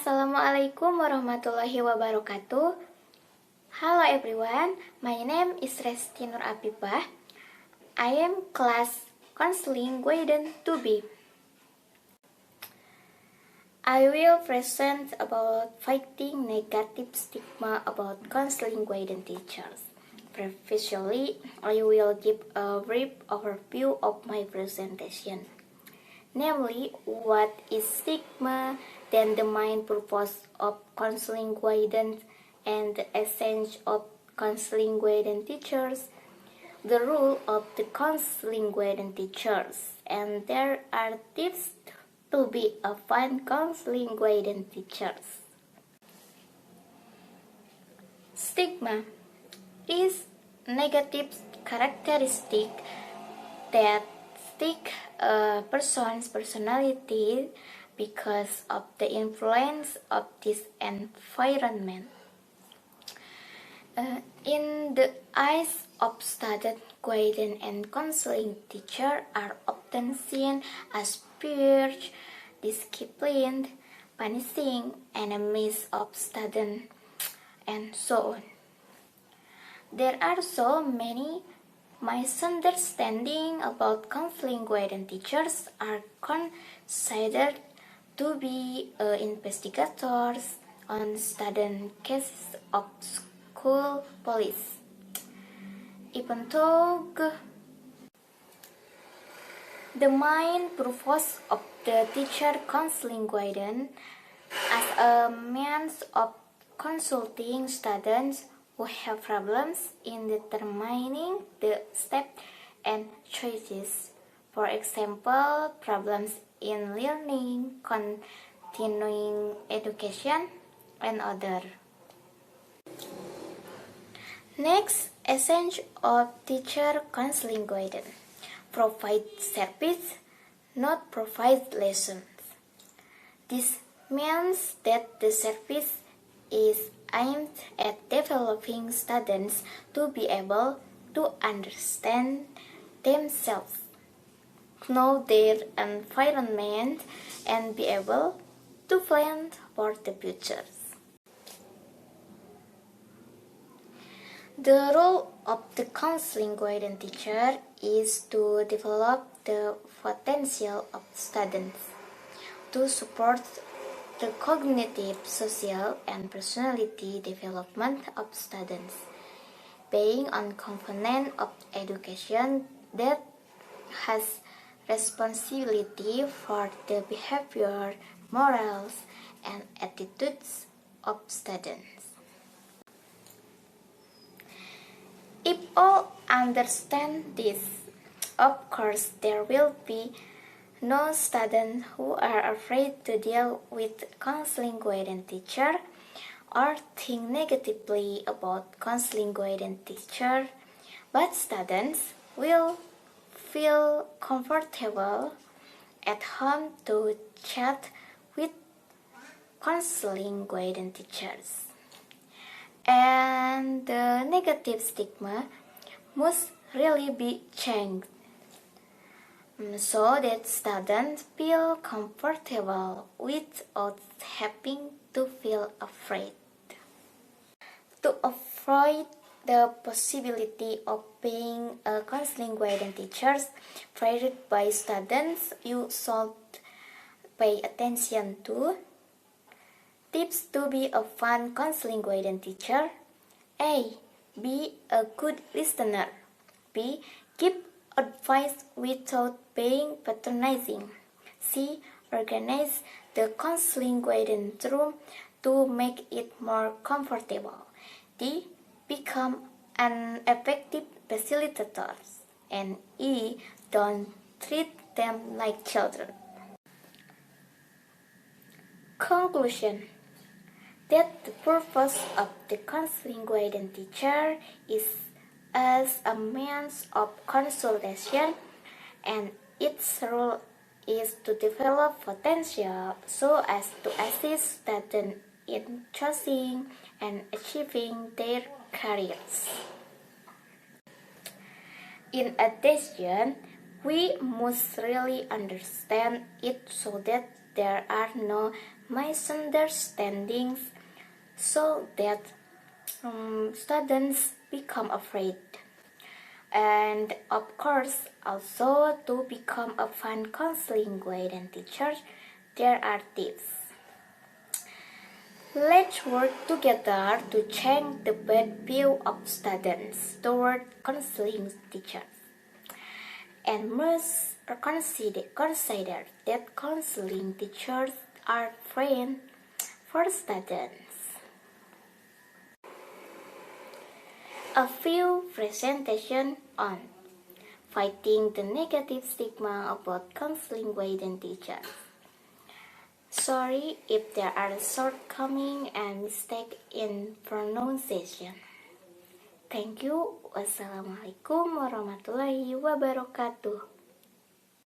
Assalamualaikum warahmatullahi wabarakatuh. Hello everyone, my name is Resti Nurafiffah. I am class counseling guidance 2B. I will present about fighting negative stigma about counseling guidance teachers. Previously, I will give a brief overview of my presentation. Namely, what is stigma, then the main purpose of counseling guidance and the essence of counseling guidance teachers, the role of the counseling guidance teachers, and there are tips to be a fine counseling guidance teachers. Stigma is negative characteristic that stick a person's personality because of the influence of this environment. In the eyes of student, guidance and counseling teachers are often seen as fierce, disciplined, punishing enemies of students, and so on. There are so many misunderstandings about counseling guidance teachers are considered to be investigators on student cases of school police. Even though the main purpose of the teacher counseling guidance as a means of consulting students who have problems in determining the steps and choices. For example, problems in learning, continuing education, and other. Next, essence of teacher counseling guidance. Provide service, not provide lessons. This means that the service is aimed at developing students to be able to understand themselves, know their environment, and be able to plan for the future. The role of the counseling guidance teacher is to develop the potential of students, to support the cognitive, social, and personality development of students, being on component of education that has responsibility for the behavior, morals, and attitudes of students. If all understand this, of course there will be no students who are afraid to deal with counseling guidance teacher or think negatively about counseling guidance teacher, but students will feel comfortable at home to chat with counseling guidance teachers. And the negative stigma must really be changed, so that students feel comfortable without having to feel afraid. To avoid the possibility of being a counseling guidance teacher feared by students, you should pay attention to tips to be a fun counseling guidance teacher. A. Be a good listener. B. Give advice without being patronizing. C. Organize the counseling guidance room to make it more comfortable. D. Become an effective facilitator. And E. Don't treat them like children. Conclusion: that the purpose of the counseling guidance teacher is as a means of consultation, and its role is to develop potential so as to assist students in choosing and achieving their careers. In addition, we must really understand it so that there are no misunderstandings so that students become afraid. And of course, also to become a fun counseling guidance teacher, there are tips. Let's work together to change the bad view of students toward counseling teachers. And must consider that counseling teachers are friends for students. A few presentations on fighting the negative stigma about counseling guidance teachers. Sorry if there are shortcomings and mistakes in pronunciation. Thank you. Wassalamualaikum warahmatullahi wabarakatuh.